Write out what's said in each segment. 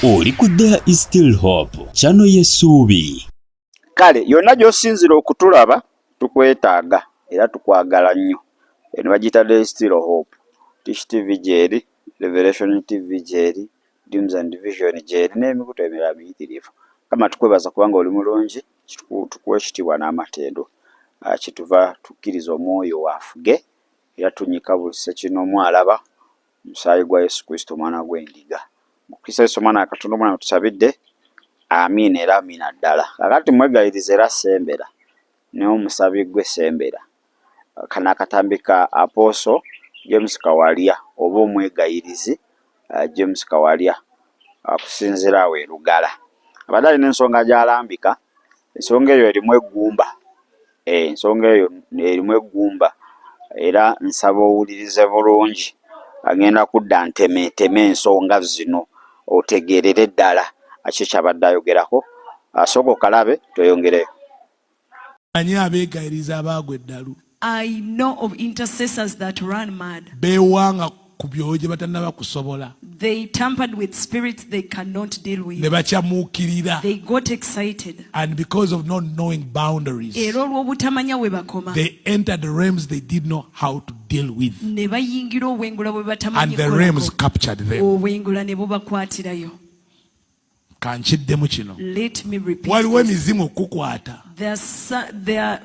oli ku There is Still Hope channel y'essuubi. Kale yonna gy'osinzira okutulaba tukwetaaga era tukwagala nnyo. Eno bagiyita There is Still Hope. Tish TV gyeri, Revelation TV gyeri, Dreams and Vision gyeri n'emikutu emirala miyitirivu. Kama tukwebaza kubanga oli mulungi, tukuwa ekitiibwa n'amatendo. Kituva tukkiriza omwoyo waafuge era tunyika buli sekino mwalaba musaayi gwa Yesu Kristo mwana gw'endiga. Mukristo Yesu mwana wa Katonda omwana tusabidde. Amiina era amiina ddala. Kakati mwegayiriza era sembera. Ne omusabi gwe sembera. Kana akatambi ka Apostle James Kawalya oba omwegayirizi James Kawalya akusinzira awo e Lugala. Abadde alina ensonga gy'alambika. Ensonga eyo erimu eggumba. Ensonga eyo erimu eggumba. Era nsaba owulirize bulungi. Agenda kudda nteme ensonga zino otegeerere ddala aki kyabadde ayogerako. Asooka okalabe tweyongereyo. Ani abeegayiriza abaagwa eddalu. I know of intercessors that run mad. Beewanga ku byoyo gye batannaba kusobola. They tampered with spirits they cannot deal with. Ne bakyamuukirira. They got excited. And because of not knowing boundaries, Era olw'obutamanya we bakoma. they entered realms they did not know how to deal with. Ne bayingira obwengula bwe batamanyi And the realms captured them. obwengula ne bubakwatirayo. Kankiddemu kino. Let me repeat Waliwo this. emizimu okukwata. There are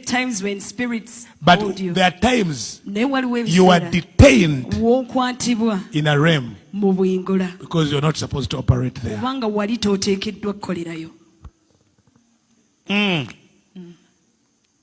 times when spirits But hold you. there are times Ne waliwo you are ebiseera detained w'okwatibwa in a realm mu bwengula because you're not supposed to operate there. kubanga wali tooteekeddwa kukolerayo.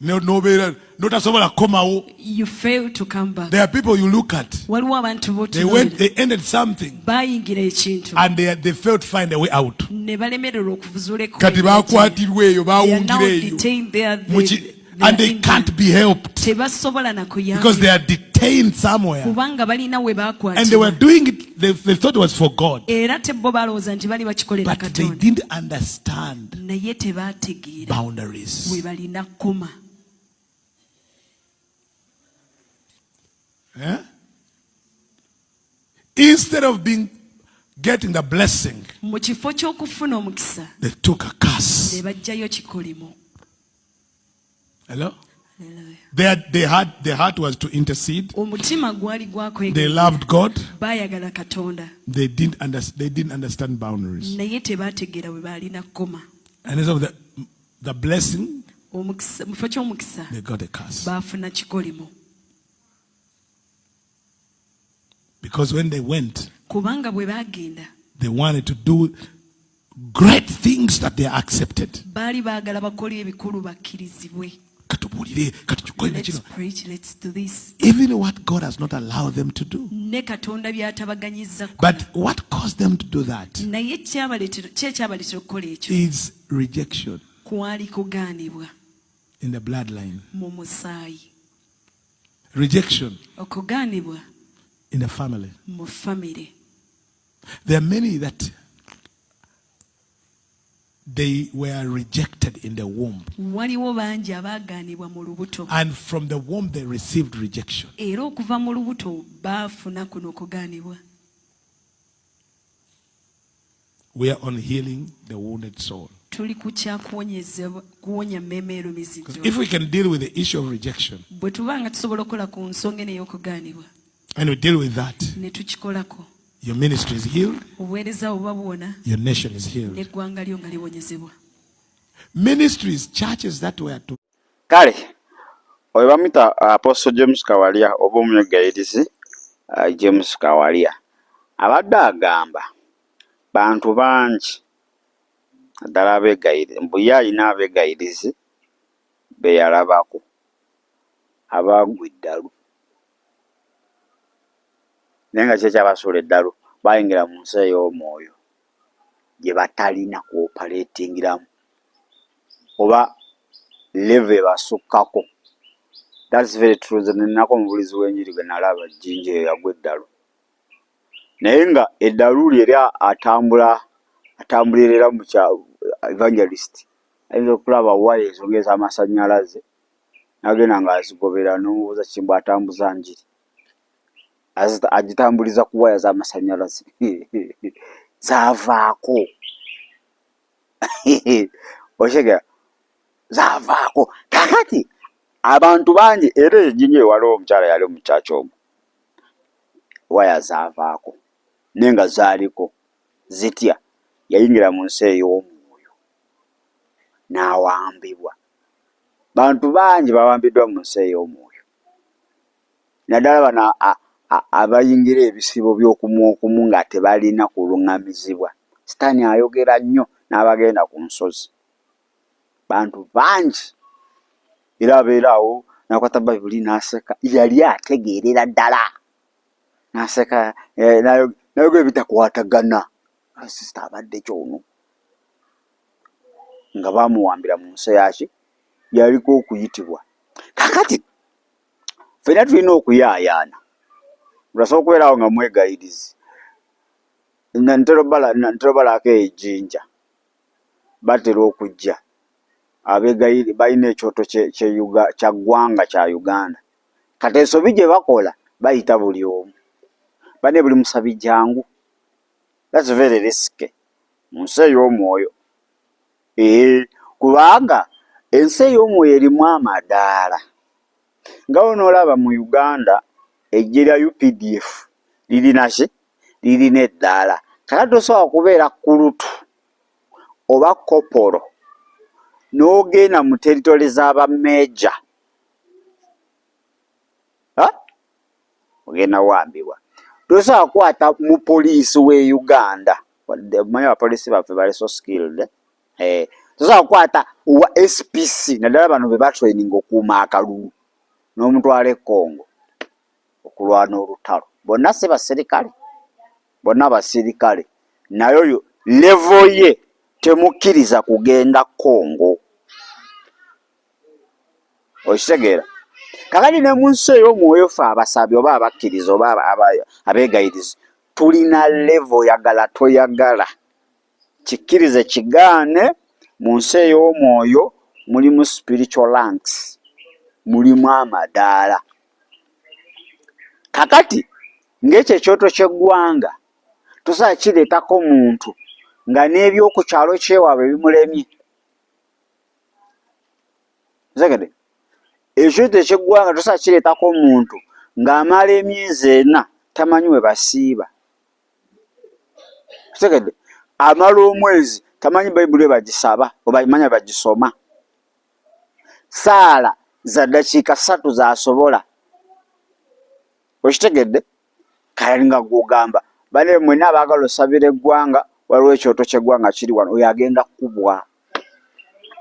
Nobeera notasobola kukomawo. You fail to come back. There are people you look at. Waliwo abantu They ended something bayingira ekintu and they failed to find a way out. ne balemererwa okuvuzuula Kati bakwatirwa eyo bawungira eyo. And they can't be helped tebasobola na because they kuyamba are detained somewhere. kubanga balina we And they were bakwatibwa doing it, they thought it was for God. era tebo balowooza nti bali bakikolera But they Katonda didn't understand naye tebaategeera boundaries. we balina koma. Eh? Instead of getting the blessing, Mu kifo ky'okufuna omukisa they took a curse. ne bajjayo kikolimo. Hello? Hallelujah. Their heart was to intercede. Omutima gwali They gwakwegera loved God. baayagala Katonda They didn't understand boundaries. naye tebaategeera we baalina koma. And instead of the blessing, Mu kifo ky'omukisa they got a curse. baafuna kikolimo Because when they went, kubanga bwe baagenda they wanted to do great things that they accepted. baali baagala bakole ebikulu bakkirizibwe. Katubuulire, katukikolere Let's kino. preach, let's do this. Even what God has not allowed them to do. Ne Katonda by'atabaganyizza kukola. But what caused them to do that Naye ekyabaleetera okukola ekyo is rejection kwali kugaanibwa in the bloodline. mu musaayi. Rejection Okugaanibwa in the family. mu famire. There are many that they were rejected in the womb. Waliwo bangi abaagaanibwa mu lubuto. And from the womb they received rejection. Era okuva mu lubuto baafuna kuno okugaanibwa. We are on healing the wounded soul. Tuli ku kuwonya mmeeme erumizidde. If we can deal with the issue of rejection Bwe tuba nga tusobola okukola ku nsonga eno ey'okugaanibwa and we deal with that, ne tukikolako, your ministry is healed, obuweereza buba buwona your nation is healed. n'eggwanga lyo nga liwonyezebwa. Ministries, churches that were to Kale oyo bamuyita Apostle James Kawalya oba omwegayirizi James Kawalya abadde agamba bantu bangi ddala abeegayirizi mbuye alina abeegayirizi be yalabako abaagwa eddalu naye nga kye kyabasuula eddalu bayingira mu nsi ey'omwoyo gye batalina kuopaletingiramu oba leve ebasukkako. That's very true. Nenako omubulizi w'enjiri gwe nalaba Jjinja eyo yagwa eddalu naye nga eddalu lyeri atambulira mu kya evangelist ayinza okulaba waya ezo ng'ez'amasannyalaze nagenda ng'azigobera n'omubuuza kimbu atambuza njiri agitambuliza ku waya z'amasannyalaze zaavaako. Oshegera zaavaako. Kakati abantu bangi era ejinye waliwo omukyala yali omukyakya omwo waya zaavaako naye nga zaaliko zitya yayingira mu nsi ey'omwoyo n'awambibwa. Bantu bangi bawambiddwa mu nsi ey'omwoyo naddala bano abayingira ebisibo by'okumu nga tebalina kuluŋŋamizibwa. Sitaani ayogera nnyo n'abagenda ku nsozi. Bantu bangi era abeera awo nakwata Bayibuli n'aseka, yali ategeerera ddala n'aseka nayogera ebitakwatagana. Sisita abadde kyono nga bamuwambira mu nsi yaki yaliko okuyitibwa. Kakati ffenna tulina okuyaayaana, ulasobola okubeerawo nga mwegayirizi. Ntera obalako ejjinja batera okujja abegayiri balina ekyoto kya ggwanga kya Uganda. Kati ensobi gye bakola bayita buli omu bane buli musabi jangu. That's very risky mu nsi ey'omwoyo. Kubanga ensi ey'omwoyo erimu amadaala. Nga onoolaba mu Uganda eggye lya UPDF lirina ki? Lirina eddaala. Kakati tosobola kubeera kulutu oba kopolo n'ogenda mu teritole z'abameeja ogenda wambibwa. Tosobola kukwata mu poliisi w'e Uganda, omanyi abapoliisi baffe bali so skilled. Tosobola kukwata wa SPC naddala bano be batraining okuuma akalulu n'omutwala e Congo okulwana olutalo. Bonna si basirikale, bonna basirikale, naye oyo levo ye temukkiriza kugenda Congo. Okitegeera? Kakati ne mu nsi ey'omwoyo ffe abasabi oba abakkiriza oba abeegayirizi tulina levo, yagala toyagala, kikkirize kigaane. Mu nsi ey'omwoyo mulimu spiritual ranks, mulimu amadaala. Kakati ng'ekyo ekyoto ky'eggwanga tosobola kireetako muntu nga n'ebyoku kyalo kyewaabwe bimulemye. Segede ekyoto eky'eggwanga tosobola kireetako muntu ng'amala emyezi 4 tamanyi we basiiba. Segede amala omwezi tamanyi Bayibuli we bagisaba oba manya bagisoma. Saala za ddakiika 3 z'asobola. Okitegedde? Kale nga gw'ogamba bane mwenna abaagala osabira eggwanga waliwo ekyoto ky'eggwanga kiri wano, oyo agenda kkubwa.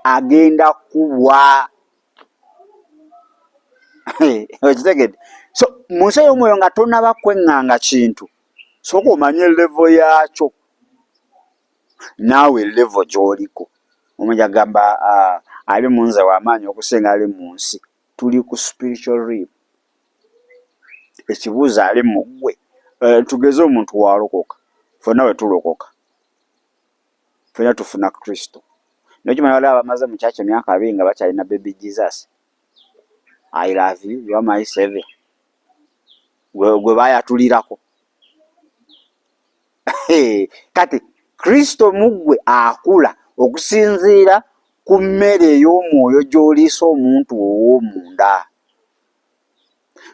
Agenda kkubwa. Okitegedde? So mu nsi ey'omwoyo nga tonnaba kweŋŋanga kintu sooka omanye levo yakyo naawe levo gy'oliko. Omuntu agamba ali mu nze w'amaanyi okusinga ali mu nsi. Tuli ku spiritual realm. Ekibuuzo ali mu ggwe. Tugeze omuntu walokoka, ffenna we tulokoka, ffenna tufuna Kristo. N'okimanya waliwo abamaze mu kyakya emyaka 2 nga bakyalina baby Jesus. I love you, you are my savior. Gwe baayatulirako. Kati Kristo mu ggwe akula okusinziira ku mmere ey'omwoyo gy'oliisa omuntu ow'omunda.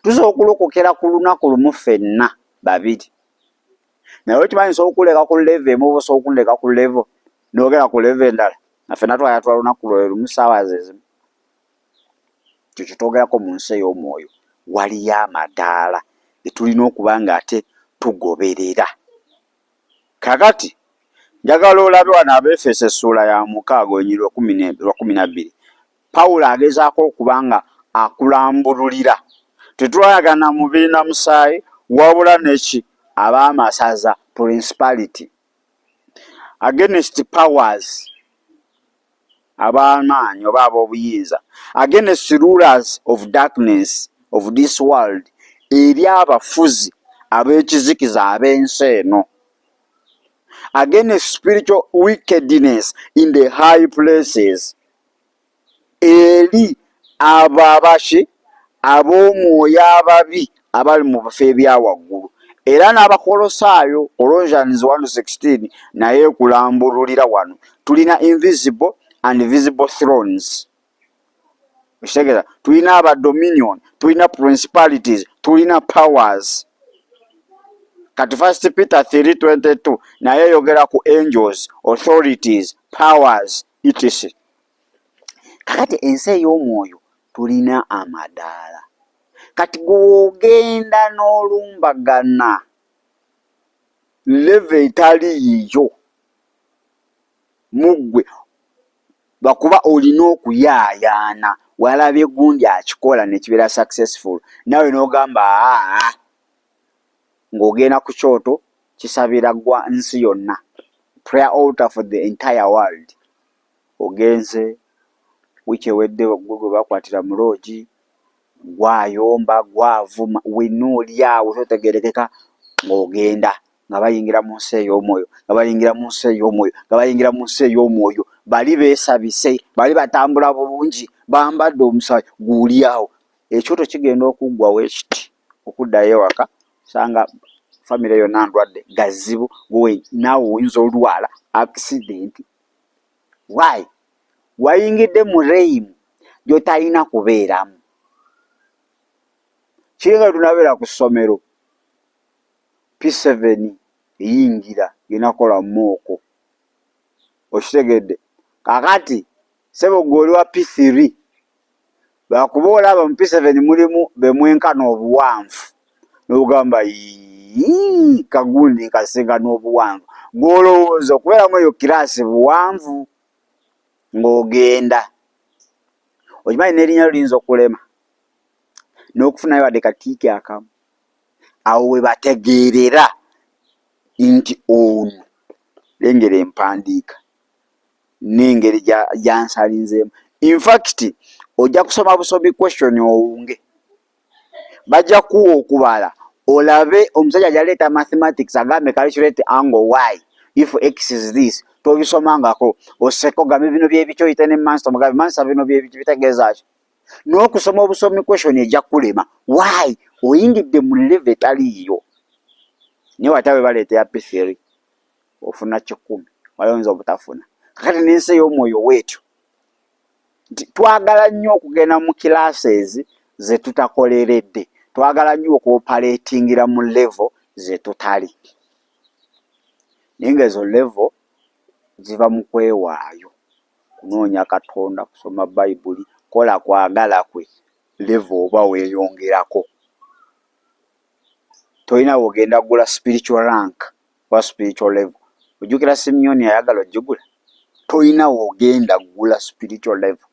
Tusobola okulokokera ku lunaku lumu ffenna babiri. Naye okimanyi nsobola okuleka ku levo emu oba osobola okuleka ku levo n'ogera ku levo endala. Ffenna twayatula lunaku lwe lumu ssaawa zezimu. Kyo kitwogerako mu nsi ey'omwoyo. Waliyo amadaala ge tulina okuba nga ate tugoberera. Kakati njagala olabe wano Abeefeso essuula ya 6 onyiri 12. Pawulo agezaako okuba nga akulambululira. Tetwayagana mubiina musaayi wabula neki ab'amasaza, principality, against powers, ab'amaanyi oba ab'obuyinza, against rulers of darkness of this world, eri abafuzi ab'ekizikiza ab'ensi eno, against spiritual wickedness in the high places, eri abo abaki ab'omwoyo ababi abali mu bifo ebya waggulu. era n'abakolosaayo Colossians 1:16 naye kulambululira wano tulina invisible and visible thrones. Okitegera, tulina aba dominion, tulina principalities, tulina powers. Kati 1 Peter 3:22 naye yogera ku angels, authorities, powers, etc. Kakati ensi ey'omwoyo tulina amadaala. Kati gwogenda n'olumbagana leve etali yiyo muggwe bakuba olina okuyaayaana walabye gundi akikola nekibeera successful nawe n'ogamba ng'ogenda ku kyoto kisabira gwa nsi yonna, prayer altar for the entire world. Ogenze wiki ewedde gwe bakwatira mu loogi gwayomba gwavuma wenna oli awo totegerekeka ng'ogenda nga bayingira mu nsi ey'omwoyo nga bayingira mu nsi ey'omwoyo nga bayingira mu nsi ey'omwoyo bali beesabise bali batambula bulungi bambadde omusaayi guuli awo ekyoto kigenda okuggwawo ekiti okuddayo ewaka sanga famire yonna ndwadde gazibu gwe naawe oyinza olwala accident. Why? Wayingidde mu reimu gyotalina kubeeramu. Kiringa tunabeera ku ssomero P7 eyingira genakola mooko okitegedde kakati sebo gwe oli wa P3 bakuba olaba mu P7 mulimu bemwenkana obuwanvu n'ogamba kagundi kasenga n'obuwanvu gw'olowooza okubeeramu eyo kiraasi buwanvu ng'ogenda okimanyi n'erinnya liyinza okulema n'okufunayo wadde katiiki akamu awo we bategeerera nti ono lengera empandiika n'engeri gyansalinzeemu. In fact ojja kusoma busomi question owunge bajja kuwa okubala olabe omusajja jaleeta mathematics agambe calculate angle y if x is this tobisomangako oseko gambe bino byebikyo yite ne master mugabe master bino byebikyo bitegeeza ki n'okusoma obusomi question ejja kulema. Why? Oyingidde mu level etaliyo naye watawe baleeta ya P3 ofuna 10 wayonza obutafuna. Kakati n'ensi ey'omwoyo weetyo twagala nnyo okugenda mu classes ze tutakoleredde, twagala nnyo okuoperatingira mu level ze tutali. Naye ng'ezo level ziva mu kwewaayo, kunoonya Katonda, kusoma Bayibuli, kola kwagala kwe, level oba weeyongerako. Tolina wogenda gula spiritual rank wa spiritual level. Ojjukira Simeoni ayagala ojjugula? Tolina wogenda gula spiritual level.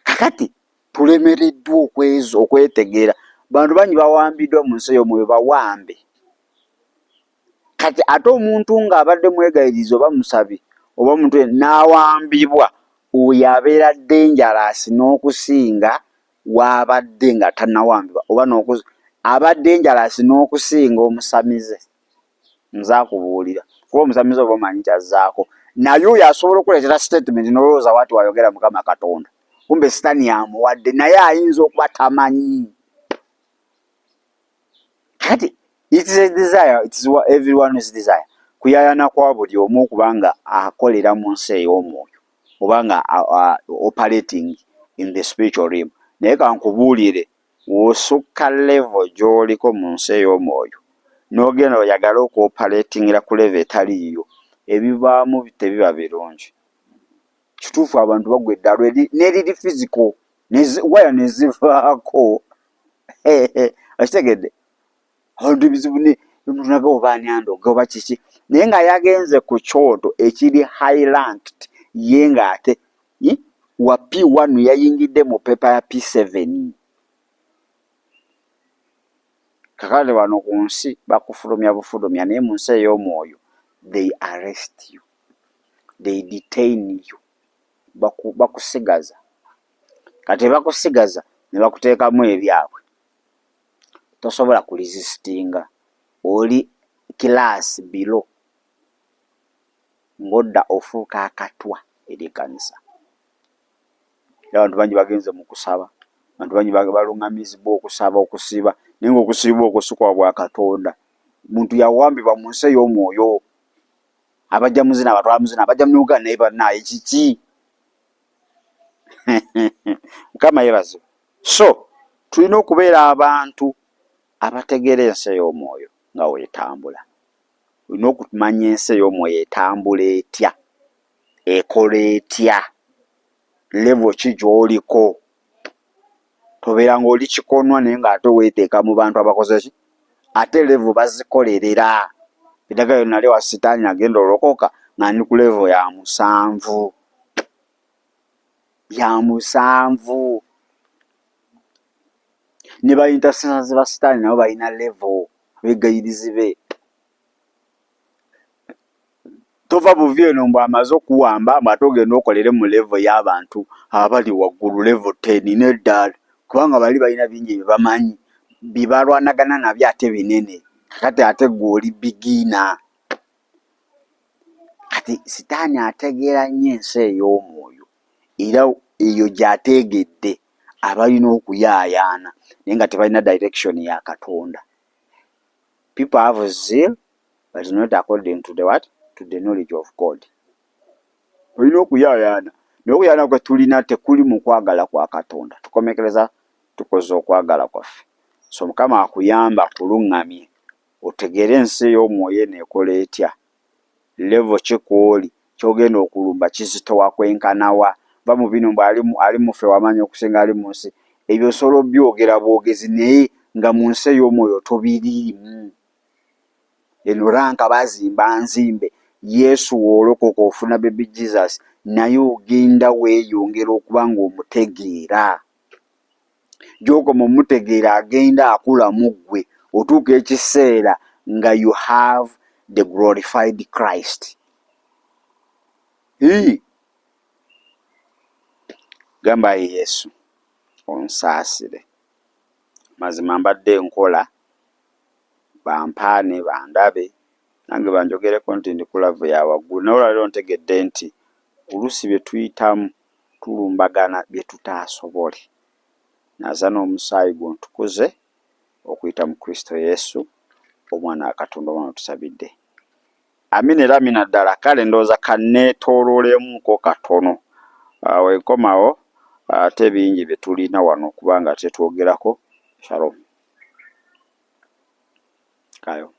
Kakati tulemereddwa okwetegeera bantu bangi bawambiddwa mu nsi ey'omwoyo bawambe. Kati ate omuntu ng'abadde mwegayiriza oba musabi oba omuntu n'awambibwa oyo abeera dangerous n'okusinga wabadde nga tannawambibwa oba aba dangerous n'okusinga omusamize. Nzaakubuulira kuba omusamize oba omanyi kyazzaako naye oyo asobola okuleetera statement n'olowooza wati wayogera Mukama Katonda kumbe sitaani yamuwadde naye ayinza okuba tamanyi. Kati it is a desire, it is what everyone's desire. Kuyayana kwa buli omu okubanga akolera mu nsi ey'omwoyo obanga operating in the spiritual realm. Naye kankubuulire w'osukka level gy'oliko mu nsi ey'omwoyo n'ogenda oyagala okuoperatingira ku level etaliyo ebivaamu tebiba birungi. Kituufu abantu bagwa eddalu n'eriri physical waya ne zivaako. Okitegedde abantu bizibu nemunaga oba ani andoga oba kiki naye nga yagenze ku kyoto ekiri high ranked ye ng'ate wa P1 yayingidde mu pepa ya P7. Kakale wano ku nsi bakufulumya bufulumya naye mu nsi ey'omwoyo they arrest you, they detain you, bakusigaza. Kati bakusigaza ne bakuteekamu ebyabwe tosobola kuresistinga, oli class below ng'odda ofuuka akatwa eri kanisa. Abantu bangi bagenze mu kusaba, abantu bangi balungamizibwa okusaba okusiba naye okusiibwa okusukwa bwa Katonda muntu yawambibwa mu nsi ey'omwoyo abajja muzina abatwala muzina abajja mu Uganda naye bannaye kiki Mukama yebaze. So tulina okubeera abantu abategeera ensi ey'omwoyo nga weetambula. Olina okumanya ensi ey'omwoyo etambula etya, ekola etya, level ki gy'oliko. Tobeera ng'oli kikonwa naye ng'ate weeteeka mu bantu abakoze ki ate level bazikolerera. Eddagala lyonna lyewa Sitaani agenda olokoka nga ndi ku level ya 7. Ya 7. Ne ba intercessors ba Sitaani nabo balina level abegayirizi be. Tova buvi eno mbu amaze okuwamba ate ogenda okolere mu level y'abantu abali waggulu level 10 n'eddala kubanga bali balina bingi bye bamanyi bibalwanagana nabyo ate binene. Kati ate gw'oli bigina. Kati Sitaani ategeera nnyo ensi ey'omwoyo era eyo gy'ategedde abalina okuyaayaana naye nga tebalina direction ya Katonda. People have zeal but not according to the what? To the knowledge of God. Olina okuyaayaana naye okuyaayaana kwe tulina tekuli mu kwagala kwa Katonda. Tukomekereza tukoze okwagala kwaffe. So Mukama akuyamba kuluŋŋamye otegeere ensi ey'omwoyo neekola etya, level ki kw'oli, ky'ogenda okulumba kizitowa kwenkanawa. Va mu bino mbu ali muffe wamanya okusinga ali mu nsi. Ebyo osobola byogera bwogezi naye nga mu nsi ey'omwoyo tobiriimu. Eno ranka bazimba nzimbe Yesu w'olokoka ofuna baby Jesus naye ogenda weeyongera okuba ng'omutegeera. Gy'okoma omutegeera agenda akulamu ggwe otuuka ekiseera nga you have the glorified Christ. Gamba Yesu onsaasire. Mazima mbadde nkola bampaane bandabe nange banjogereko nti ndi ku level ya waggulu. Naye olwaleero ntegedde nti oluusi bye tuyitamu tulumbagana bye tutaasobole. Naza n'omusaayi gw'ontukuze okuyita mu Kristo Yesu omwana wa Katonda omwana tusabidde. Amina era amina ddala. Kale ndowooza kanneetooloolemuuko katono. Weekomawo ate bingi bye tulina wano kubanga tetwogerako. Shalom. Kayo.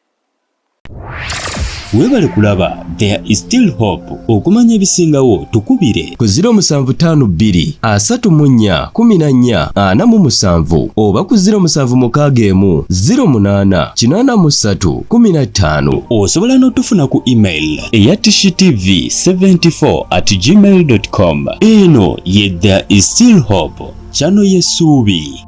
Weebale kulaba There is Still Hope. Okumanya ebisingawo tukubire ku 0752 34 14 47 oba ku 0761 08 83 15. osobola n'otufuna ku email eya tishtv74@gmail.com. eno ye There is Still Hope, channel y'essuubi.